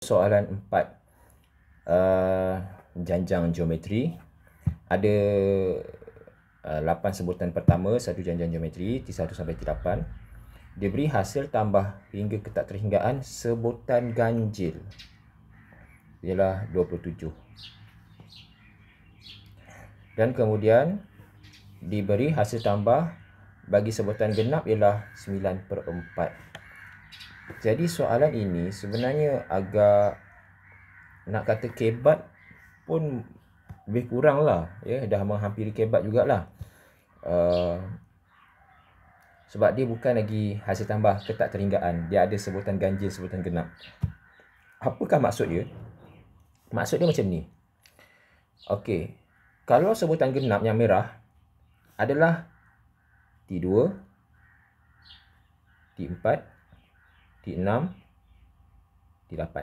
Soalan 4, janjang geometri. Ada 8 sebutan pertama satu janjang geometri T1 sampai T8. Diberi hasil tambah hingga ke tak terhinggaan sebutan ganjil ialah 27. Dan kemudian diberi hasil tambah bagi sebutan genap ialah 9/4. Jadi soalan ini sebenarnya agak, nak kata kebat pun lebih kurang lah, ya, dah menghampiri kebat jugalah. Sebab dia bukan lagi hasil tambah ke tak terhinggaan, dia ada sebutan ganjil, sebutan genap. Apakah maksud dia? Maksud dia macam ni. Okey, kalau sebutan genap yang merah adalah T2, T4, T6, T8.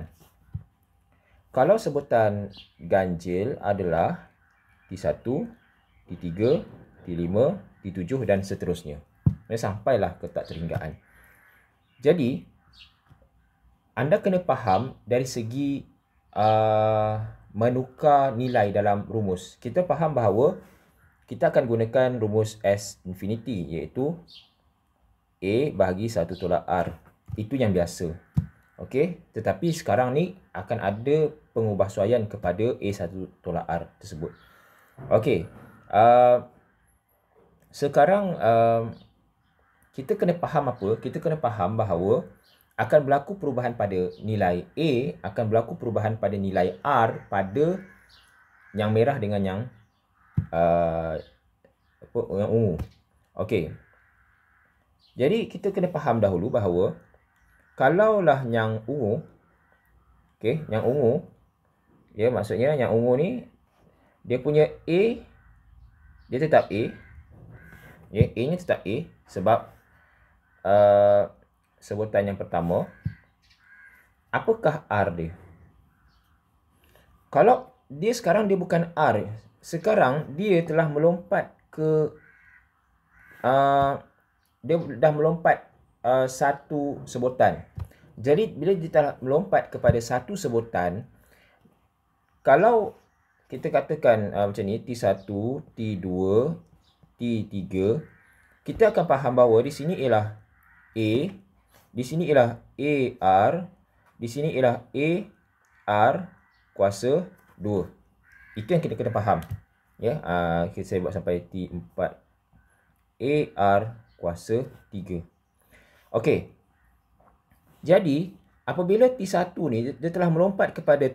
Kalau sebutan ganjil adalah T1, T3, T5, T7 dan seterusnya. Sampailah ke tak terhinggaan. Jadi, anda kena faham dari segi menukar nilai dalam rumus. Kita faham bahawa kita akan gunakan rumus S infinity, iaitu A bahagi 1 tolak R. Itu yang biasa. Okey, tetapi sekarang ni akan ada pengubahsuaian kepada A1 tolak R tersebut. Okey, sekarang kita kena faham apa? Kita kena faham bahawa akan berlaku perubahan pada nilai A, akan berlaku perubahan pada nilai R pada yang merah dengan yang ungu. Okey. Jadi kita kena faham dahulu bahawa kalaulah yang ungu, okey, yang ungu, ya, maksudnya yang ungu ni dia punya A dia tetap A. Ya, A-nya tetap A sebab sebutan yang pertama. Apakah R dia? Kalau dia sekarang dia bukan R, sekarang dia telah melompat ke dia dah melompat satu sebutan. Jadi bila dia telah melompat kepada satu sebutan, kalau kita katakan macam ni, T1, T2, T3, kita akan faham bahawa di sini ialah A, di sini ialah AR, di sini ialah AR kuasa 2. Itu yang kita kena faham. Ya, saya buat sampai T4. AR kuasa 3. Okey. Jadi, apabila T1 ni dia telah melompat kepada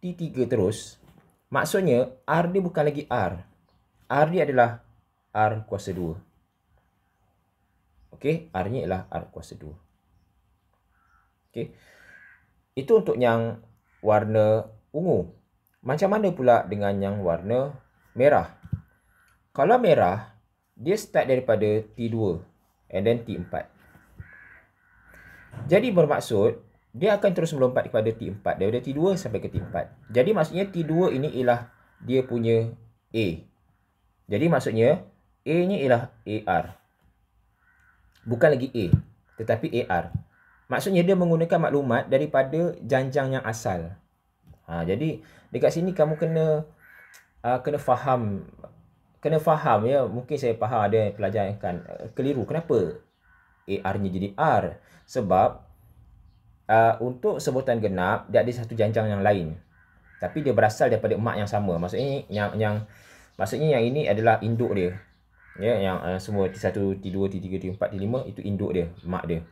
T3 terus, maksudnya R dia bukan lagi R. R dia adalah R kuasa 2. Okey, R-nya ialah R kuasa 2. Okey. Itu untuk yang warna ungu. Macam mana pula dengan yang warna merah? Kalau merah, dia start daripada T2 and then T4. Jadi bermaksud dia akan terus melompat kepada T4 daripada T2 sampai ke T4. Jadi maksudnya T2 ini ialah dia punya A. Jadi maksudnya A-nya ialah AR. Bukan lagi A, tetapi AR. Maksudnya dia menggunakan maklumat daripada janjang yang asal. Jadi dekat sini kamu kena faham. Kena faham, ya. Mungkin saya faham ada pelajar yang akan keliru. Kenapa AR-nya jadi R? Sebab untuk sebutan genap dia ada satu janjang yang lain. Tapi dia berasal daripada emak yang sama. Maksudnya maksudnya yang ini adalah induk dia. Ya, yang semua T1, T2, T3, T4, T5 itu induk dia, mak dia.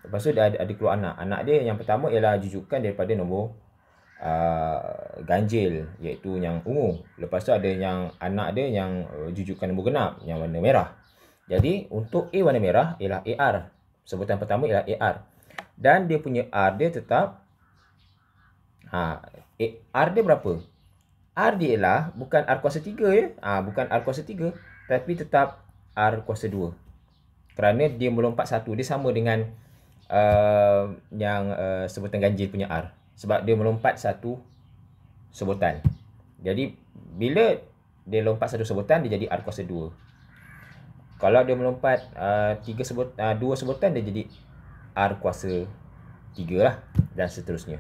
Lepas tu dia ada keluar anak. Anak dia yang pertama ialah jujukan daripada nombor ganjil, iaitu yang ungu. Lepas tu ada yang anak dia yang jujukan nombor genap, yang warna merah. Jadi untuk A warna merah ialah AR. Sebutan pertama ialah AR. Dan dia punya R dia tetap R dia berapa? R dia ialah bukan R kuasa 3, ya. Bukan R kuasa 3, tapi tetap R kuasa 2. Kerana dia melompat satu, dia sama dengan yang sebutan ganjil punya R. Sebab dia melompat satu sebutan. Jadi bila dia lompat satu sebutan, dia jadi R kuasa 2. Kalau dia melompat dua sebutan, dia jadi R kuasa 3 lah, dan seterusnya.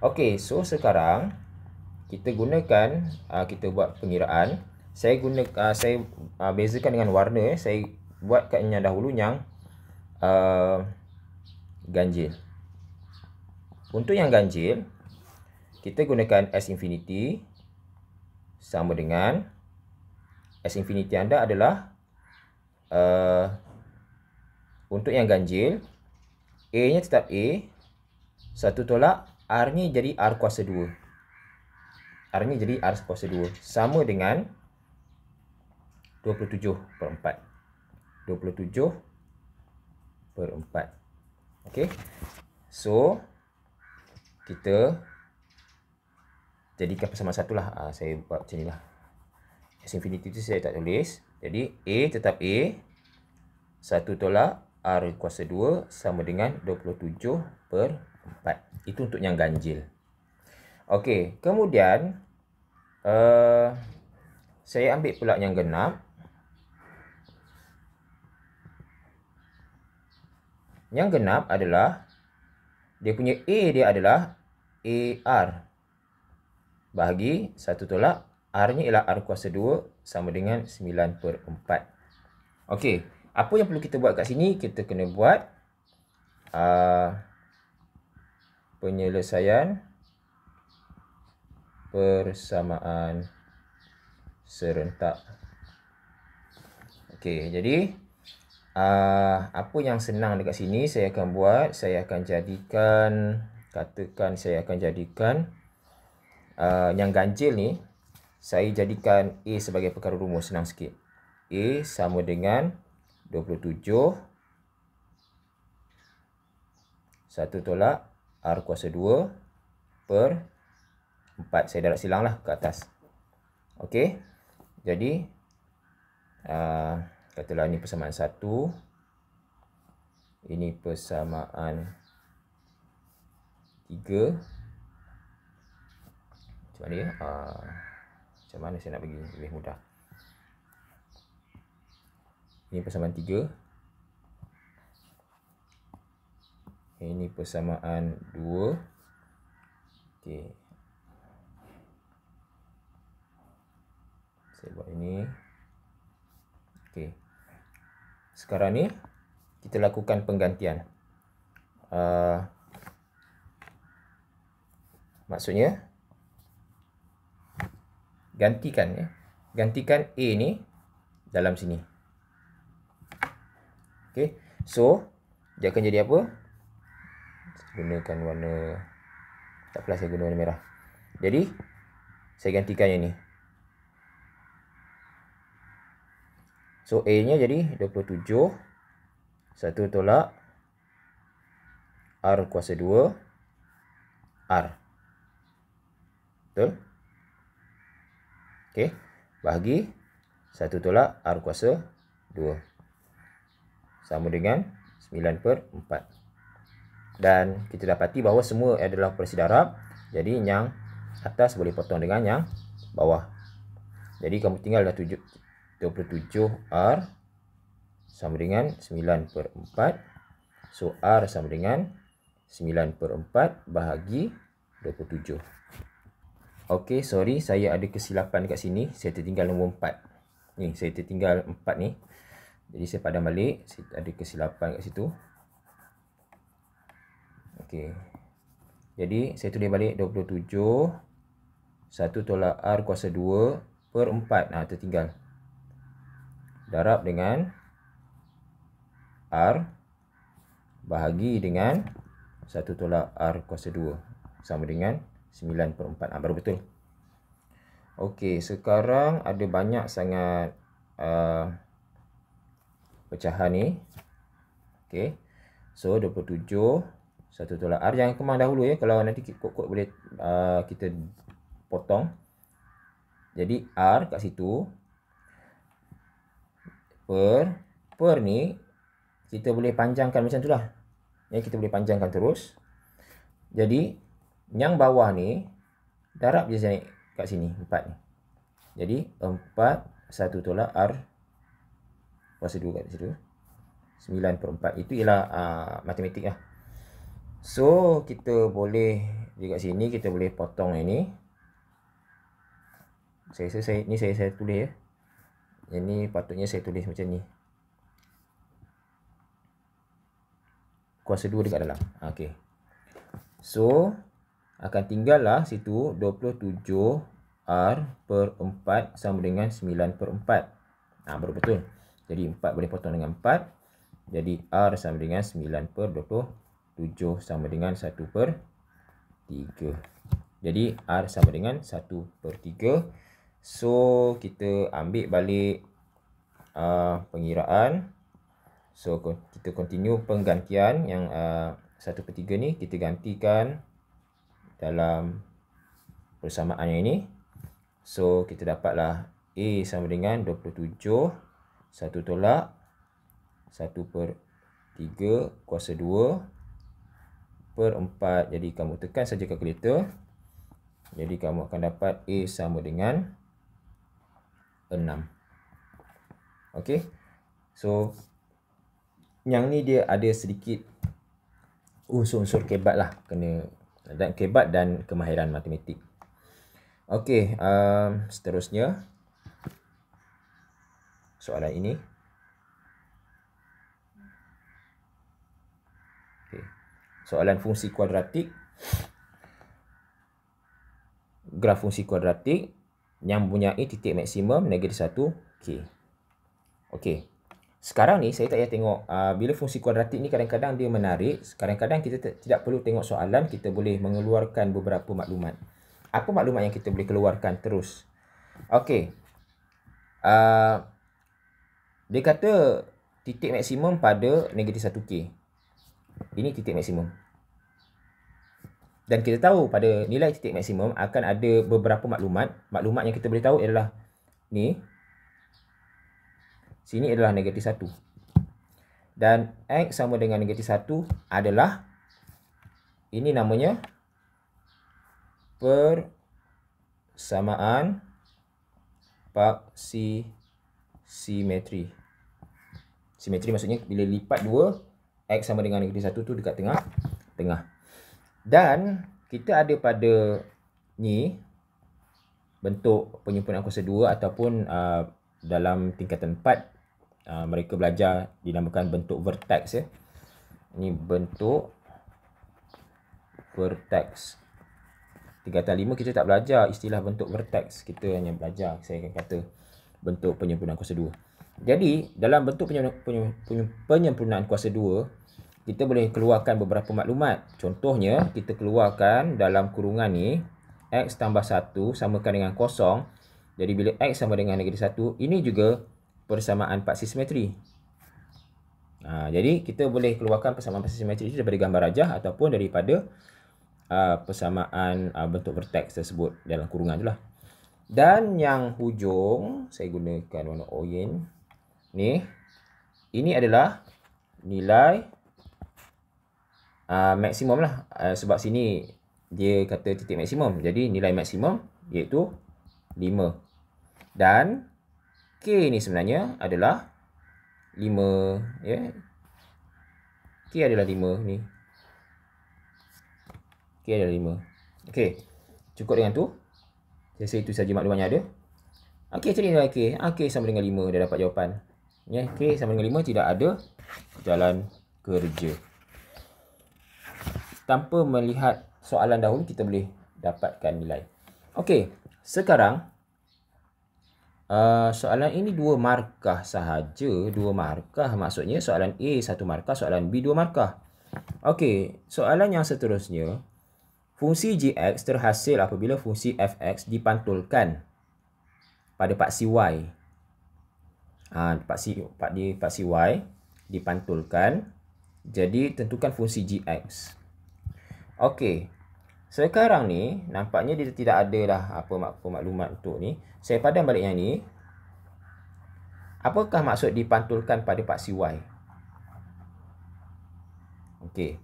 Okey, so sekarang kita gunakan, kita buat pengiraan. Saya bezakan dengan warna. Saya buatkan yang dahulu yang ganjil. Untuk yang ganjil, kita gunakan S infinity sama dengan S infinity anda adalah untuk yang ganjil, A-nya tetap A, 1 tolak R-nya jadi R kuasa 2. R-nya jadi R kuasa 2. Sama dengan 27/4. 27/4. Okey. So, kita jadikan persamaan satu lah. Saya buat macam ni lah. S infinity tu saya tak tulis. Jadi, A tetap A. 1 tolak R kuasa 2 sama dengan 27/4. Itu untuk yang ganjil. Okey, kemudian saya ambil pula yang genap. Yang genap adalah dia punya A dia adalah AR bahagi 1 tolak R-nya ialah R kuasa 2 sama dengan 9/4. Okey, apa yang perlu kita buat kat sini? Kita kena buat penyelesaian persamaan serentak. Okey, jadi apa yang senang dekat sini saya akan buat, saya akan jadikan, katakan saya akan jadikan yang ganjil ni, saya jadikan A sebagai perkara rumus, senang sikit. A sama dengan 27 1 tolak R kuasa 2/4. Saya darab silang lah ke atas. Okey. Jadi katalah ini persamaan 1. Ini persamaan 3. Macam mana ya? Macam mana saya nak bagi lebih mudah? Ini persamaan 3. Ini persamaan 2. Okey. Saya buat ini. Okey. Sekarang ni kita lakukan penggantian. Maksudnya gantikan ya. Gantikan A ni dalam sini. Okey. So, dia akan jadi apa? Gunakan warna, tak apalah, saya guna warna merah. Jadi, saya gantikan yang ni. So, A-nya jadi 27 1 tolak R kuasa 2 R. Betul? Okey. Bahagi 1 tolak R kuasa 2. Sama dengan 9/4. Dan kita dapati bahawa semua adalah operasi darab. Jadi yang atas boleh potong dengan yang bawah. Jadi kamu tinggal dah 27R sama dengan 9/4. So R sama dengan 9/4 bahagi 27. Okey, sorry, saya ada kesilapan dekat sini. Saya tertinggal nombor 4. Ni, saya tertinggal 4 ni. Jadi saya padam balik. Saya ada kesilapan kat situ. Okey. Jadi saya tulis balik 27 1 tolak R kuasa 2/4. Tertinggal. Darab dengan R bahagi dengan 1 tolak R kuasa 2 sama dengan 9/4. Baru betul. Okey, sekarang ada banyak sangat pecahan ni. Okey. So 27 1 tolak R, jangan kemang dahulu ya. Kalau nanti kod-kod boleh kita potong. Jadi R kat situ per ni kita boleh panjangkan macam tu lah. Ya, kita boleh panjangkan terus. Jadi yang bawah ni darab je naik kat sini 4 ni. Jadi 4 1 tolak R kuasa 2 kat situ. 9/4. Itu ialah matematik lah. So, kita boleh dekat sini kita boleh potong ini. Saya tulis ya. Ini patutnya saya tulis macam ni. Kuasa 2 dekat dalam. Okey. So, akan tinggallah situ 27R per 4 sama dengan 9 per 4. Baru betul. Jadi 4 boleh potong dengan 4. Jadi R sama dengan 9 per 27 sama dengan 1 per 3. Jadi R sama dengan 1 per 3. So, kita ambil balik pengiraan. So, kita continue penggantian yang 1 per 3 ni kita gantikan dalam persamaan yang ini. So, kita dapatlah A sama dengan 27, 1 tolak 1 per 3 kuasa 2 per 4. Jadi, kamu tekan saja kalkulator. Jadi, kamu akan dapat A sama dengan 6. Okey. So, yang ni dia ada sedikit unsur-unsur kebat lah. Kebat dan kemahiran matematik. Okey, seterusnya soalan ini. Okay. Soalan fungsi kuadratik. Graf fungsi kuadratik yang mempunyai titik maksimum negatif 1K. Okey. Sekarang ni saya tak payah tengok bila fungsi kuadratik ni kadang-kadang dia menarik. Kadang-kadang kita tidak perlu tengok soalan, kita boleh mengeluarkan beberapa maklumat. Apa maklumat yang kita boleh keluarkan terus? Okey. Dia kata titik maksimum pada negatif 1K. Ini titik maksimum. Dan kita tahu pada nilai titik maksimum akan ada beberapa maklumat. Maklumat yang kita boleh tahu adalah ni. Sini adalah negatif 1. Dan X sama dengan negatif 1 adalah, ini namanya persamaan paksi simetri. Simetri maksudnya bila lipat 2, X sama dengan negatif 1 tu dekat tengah. Dan kita ada pada ni bentuk penyempurnaan kuasa 2 ataupun dalam tingkatan 4 mereka belajar dinamakan bentuk vertex ya. Ini bentuk vertex. Tingkatan 5 kita tak belajar istilah bentuk vertex. Kita hanya belajar, saya akan kata, bentuk penyempurnaan kuasa 2. Jadi, dalam bentuk penyempurnaan kuasa 2, kita boleh keluarkan beberapa maklumat. Contohnya, kita keluarkan dalam kurungan ni, X tambah 1 samakan dengan kosong. Jadi, bila X sama dengan negatif 1, ini juga persamaan paksi simetri. Jadi, kita boleh keluarkan persamaan paksi simetri itu daripada gambar rajah ataupun daripada persamaan bentuk vertex tersebut dalam kurungan itulah. Dan yang hujung, saya gunakan warna oranye. Ini adalah nilai maksimum lah. Sebab sini dia kata titik maksimum. Jadi, nilai maksimum iaitu 5. Dan K ni sebenarnya adalah 5 ya. K adalah 5 ni. K adalah 5. Okey. Cukup dengan tu. Saya rasa itu saja maklumat yang ada. Okey, cari nilai K. K sama dengan 5, dah dapat jawapan. Ya, K sama dengan 5, tidak ada jalan kerja. Tanpa melihat soalan dahulu, kita boleh dapatkan nilai. Okey, sekarang soalan ini 2 markah sahaja. 2 markah maksudnya soalan A 1 markah, soalan B 2 markah. Okey, soalan yang seterusnya. Fungsi Gx terhasil apabila fungsi Fx dipantulkan pada paksi Y. Paksi Y dipantulkan. Jadi, tentukan fungsi Gx. Okey. Sekarang ni, nampaknya dia tidak ada dah apa maklumat untuk ni. Saya padam balik yang ni. Apakah maksud dipantulkan pada paksi Y? Okey.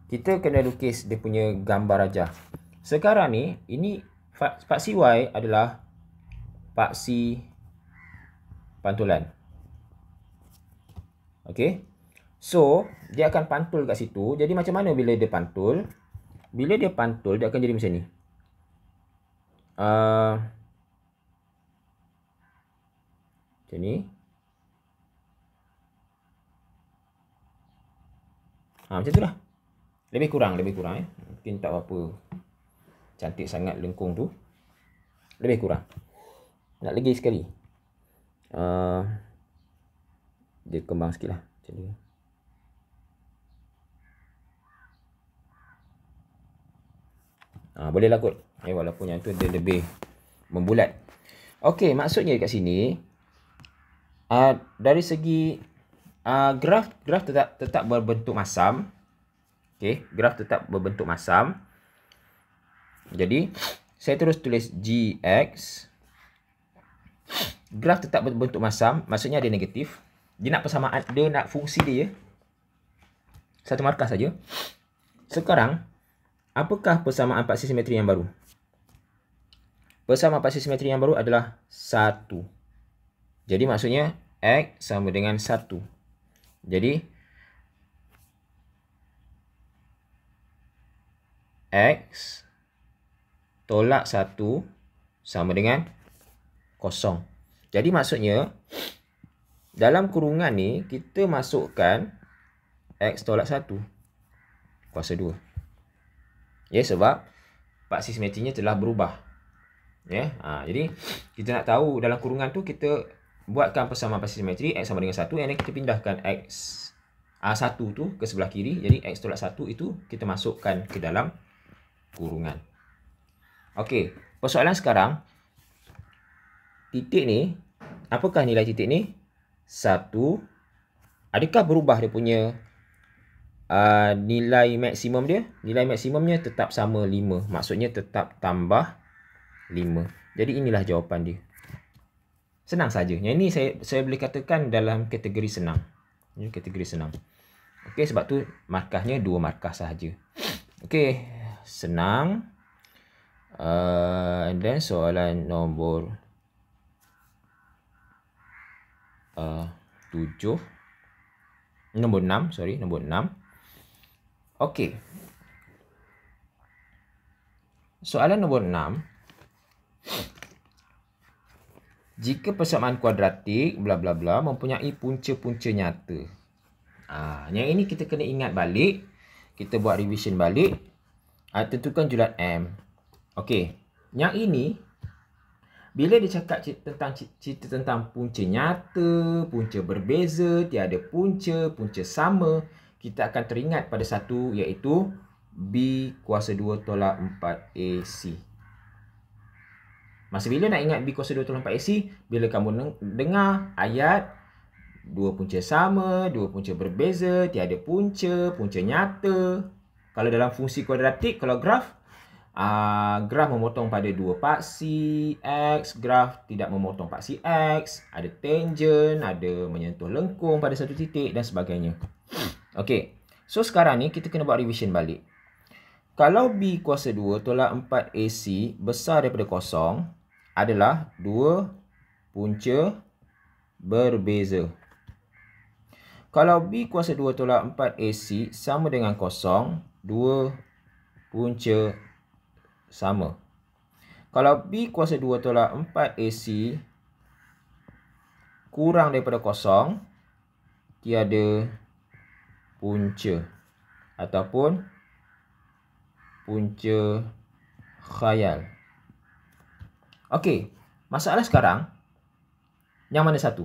Kita kena lukis dia punya gambar rajah. Sekarang ni, ini paksi Y adalah paksi pantulan. Okey. So, dia akan pantul kat situ. Jadi macam mana bila dia pantul? Bila dia pantul, dia akan jadi macam ni. Macam ni. Macam tu lah. Lebih kurang ya. Mungkin tak apa cantik sangat lengkung tu. Lebih kurang. Nak lagi sekali. Dia kembang sikit lah. Macam ni. Boleh lah kot. Walaupun yang tu dia lebih membulat. Okey, maksudnya kat sini dari segi graf tetap berbentuk masam. Okey, graf tetap berbentuk masam. Jadi saya terus tulis GX. Graf tetap berbentuk masam, maksudnya dia negatif. Dia nak persamaan, dia nak fungsi dia satu markah saja. Sekarang apakah persamaan paksi simetri yang baru? Persamaan paksi simetri yang baru adalah 1. Jadi maksudnya X sama dengan 1. Jadi X tolak 1 sama dengan 0. Jadi maksudnya dalam kurungan ni kita masukkan X tolak 1 kuasa 2. Ya, sebab paksi simetrinya telah berubah. Ya, jadi kita nak tahu dalam kurungan tu kita buatkan persamaan paksi simetri X sama dengan 1, yang kita pindahkan X 1 tu ke sebelah kiri. Jadi X tolak 1 itu kita masukkan ke dalam kurungan. Okey, persoalan sekarang, titik ni, apakah nilai titik ni? 1. Adakah berubah dia punya nilai maksimum dia? Nilai maksimumnya tetap sama 5. Maksudnya tetap tambah 5. Jadi inilah jawapan dia. Senang saja. Yang ini saya boleh katakan dalam kategori senang. Ini kategori senang. Okey, sebab tu markahnya 2 markah sahaja. Okey, senang. And then soalan nombor 7. Nombor 6, sorry, nombor 6. Okey. Soalan nombor 6. Jika persamaan kuadratik bla bla bla mempunyai punca-punca nyata. Yang ini kita kena ingat balik. Kita buat revision balik. Tentukan julat M. Okey. Yang ini bila dia cakap cerita tentang punca nyata, punca berbeza, tiada punca, punca sama, kita akan teringat pada satu, iaitu B kuasa 2 tolak 4AC. Masa bila nak ingat B kuasa 2 tolak 4AC? Bila kamu dengar ayat 2 punca sama, 2 punca berbeza, tiada punca, punca nyata. Kalau dalam fungsi kuadratik, kalau graf, graf memotong pada 2 paksi X, graf tidak memotong paksi X, ada tangent, ada menyentuh lengkung pada satu titik dan sebagainya. Okey, so sekarang ni kita kena buat revision balik. Kalau B kuasa 2 tolak 4AC besar daripada 0 adalah 2 punca berbeza. Kalau B kuasa 2 tolak 4AC sama dengan 0, 2 punca sama. Kalau B kuasa 2 tolak 4AC kurang daripada 0, tiada punca ataupun punca khayal. Okey, masalah sekarang yang mana satu?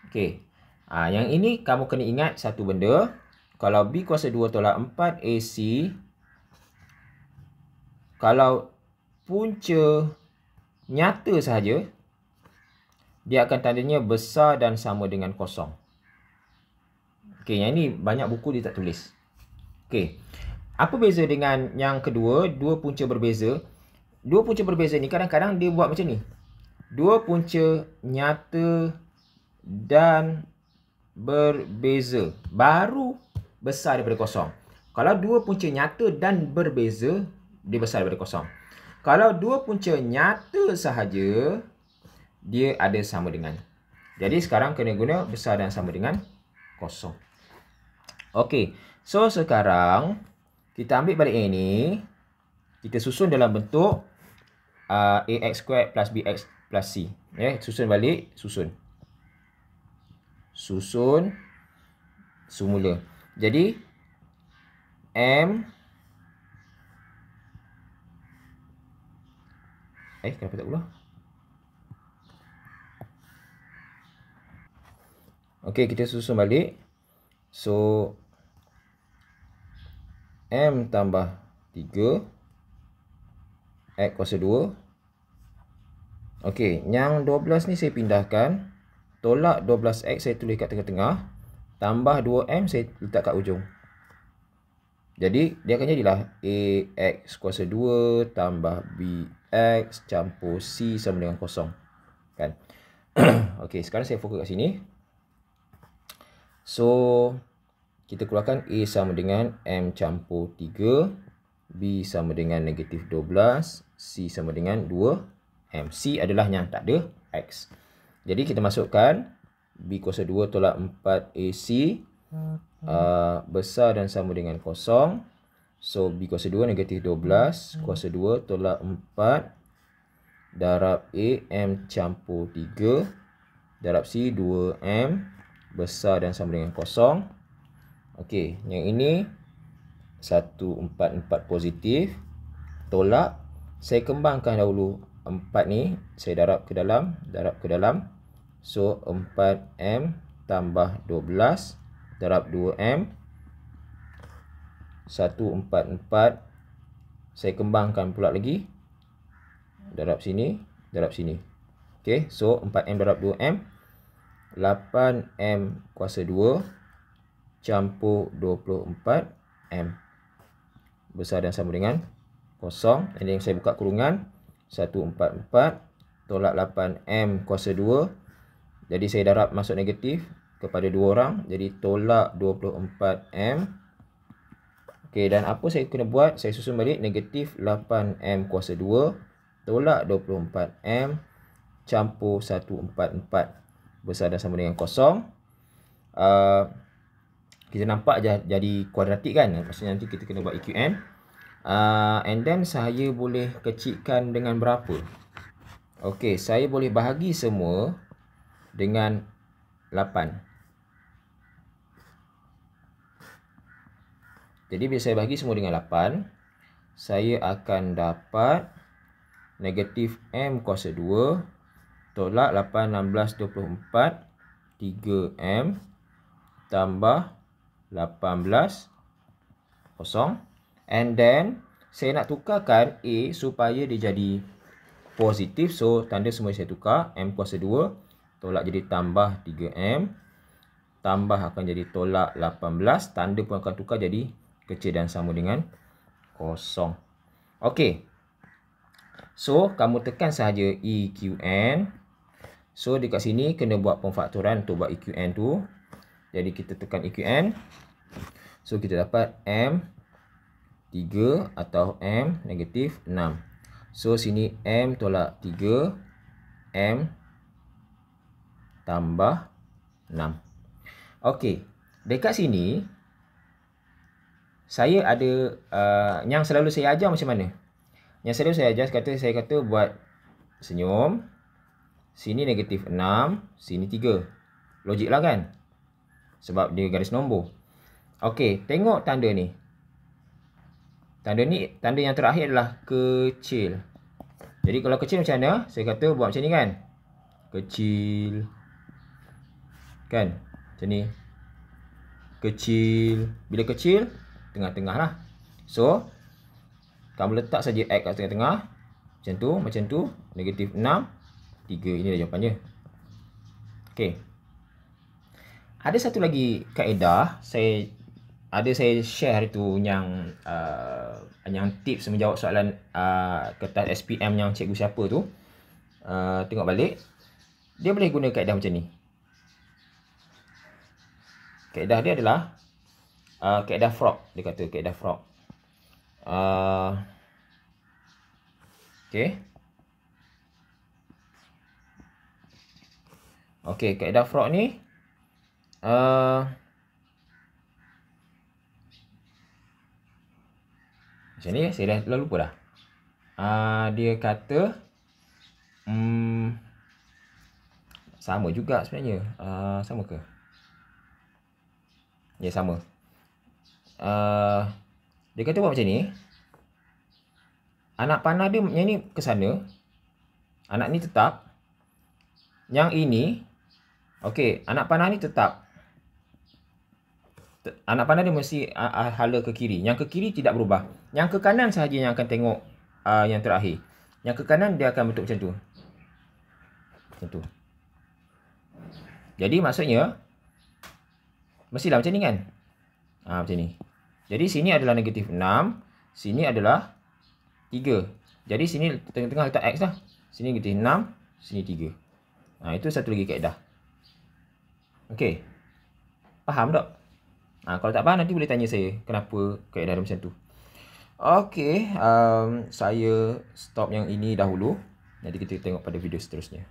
Okey. Yang ini kamu kena ingat satu benda. Kalau B kuasa 2 tolak 4AC, kalau punca nyata sahaja, dia akan tandanya besar dan sama dengan 0. Okey, yang ini banyak buku dia tak tulis. Okey. Apa beza dengan yang kedua, 2 punca berbeza? 2 punca berbeza ni kadang-kadang dia buat macam ni. 2 punca nyata dan berbeza baru besar daripada 0. Kalau 2 punca nyata dan berbeza, dia besar daripada 0. Kalau 2 punca nyata sahaja, dia ada sama dengan. Jadi sekarang kena guna besar dan sama dengan kosong. Okey, so sekarang kita ambil balik yang ini, kita susun dalam bentuk ax squared plus bx plus c. Susun balik, susun semula. Jadi m kenapa tak pula? Okey, kita susun balik. So m tambah 3 x kuasa 2. Okey, yang 12 ni saya pindahkan. Tolak 12x saya tulis kat tengah-tengah. Tambah 2m saya letak kat ujung. Jadi, dia akan jadilah ax kuasa 2 tambah bx campur c sama dengan kosong. Kan? Okey, sekarang saya fokus kat sini. So, kita keluarkan a sama dengan m campur 3. B sama dengan negatif 12. C sama dengan 2m. C adalah yang tak ada x. Jadi, kita masukkan b kuasa 2 tolak 4ac. Besar dan sama dengan kosong. So, b kuasa 2 negatif 12 kuasa 2 tolak 4 darab a m campur 3 darab c 2m besar dan sama dengan kosong. Okey, yang ini 144 positif. Tolak. Saya kembangkan dahulu 4 ni. Saya darab ke dalam. So, 4m tambah 12 darab 2m. 144. Saya kembangkan pula lagi. Darab sini. Okey, so 4m darab 2m. 8m kuasa 2 campur 24m. Besar dan sama dengan kosong. Dan saya buka kurungan. 144 tolak 8m kuasa 2. Jadi saya darab masuk negatif kepada 2 orang. Jadi tolak 24m. Okey, dan apa saya kena buat? Saya susun balik negatif 8m kuasa 2 tolak 24m campur 144 besar dan sama dengan kosong. Kita nampak jadi kuadratik kan? Maksudnya nanti kita kena buat EQN. And then saya boleh kecilkan dengan berapa? Okey, saya boleh bahagi semua dengan 8. Jadi bila saya bahagi semua dengan 8, saya akan dapat negatif m kuasa 2 tolak 8, 16, 24, 3m tambah 18 kosong. And then saya nak tukarkan a supaya dia jadi positif. So tanda semua saya tukar. M kuasa 2 tolak jadi tambah 3m. Tambah akan jadi tolak 18. Tanda pun akan tukar jadi kecil dan sama dengan kosong. Okey. So kamu tekan sahaja EQN. So dekat sini kena buat pemfaktoran untuk buat EQN tu. Jadi kita tekan EQN. So kita dapat M 3 atau M negatif 6. So sini M tolak 3 M tambah 6. Okey, dekat sini saya ada yang selalu saya ajar macam mana? Yang selalu saya ajar saya kata buat senyum. Sini negatif 6, sini 3. Logik lah kan? Sebab dia garis nombor. Okey, tengok tanda ni. Tanda ni, tanda yang terakhir adalah kecil. Jadi kalau kecil macam mana? Saya kata buat macam ni kan? Kecil. Kan? Macam ni. Kecil. Bila kecil, tengah-tengah lah. So, kamu letak saja X kat tengah-tengah. Macam tu. Negatif 6. 3. Ini dah jawapannya. Okey. Ada satu lagi kaedah. Saya share hari tu yang tips menjawab soalan kertas SPM yang cikgu siapa tu. Tengok balik. Dia boleh guna kaedah macam ni. Kaedah dia adalah kaedah frog. Dia kata kaedah frog. Okey. Okey, kaedah Frog ni macam ni, saya dah lupa dah. Dia kata sama juga sebenarnya. Sama ke? Ya, sama. Dia kata buat macam ni. Anak panah dia yang ni ke sana. Anak ni tetap. Yang ini, okey, anak panah ni tetap. Anak panah dia mesti hala ke kiri. Yang ke kiri tidak berubah. Yang ke kanan sahaja yang akan tengok yang terakhir. Yang ke kanan dia akan bentuk macam tu. Macam tu. Jadi maksudnya, mestilah macam ni kan? Macam ni. Jadi sini adalah negatif 6. Sini adalah 3. Jadi sini tengah-tengah letak X lah. Sini negatif 6. Sini 3. Itu satu lagi kaedah. Okey. Faham tak? Kalau tak faham nanti boleh tanya saya kenapa kaedah dia macam tu. Okey. Saya stop yang ini dahulu. Nanti kita tengok pada video seterusnya.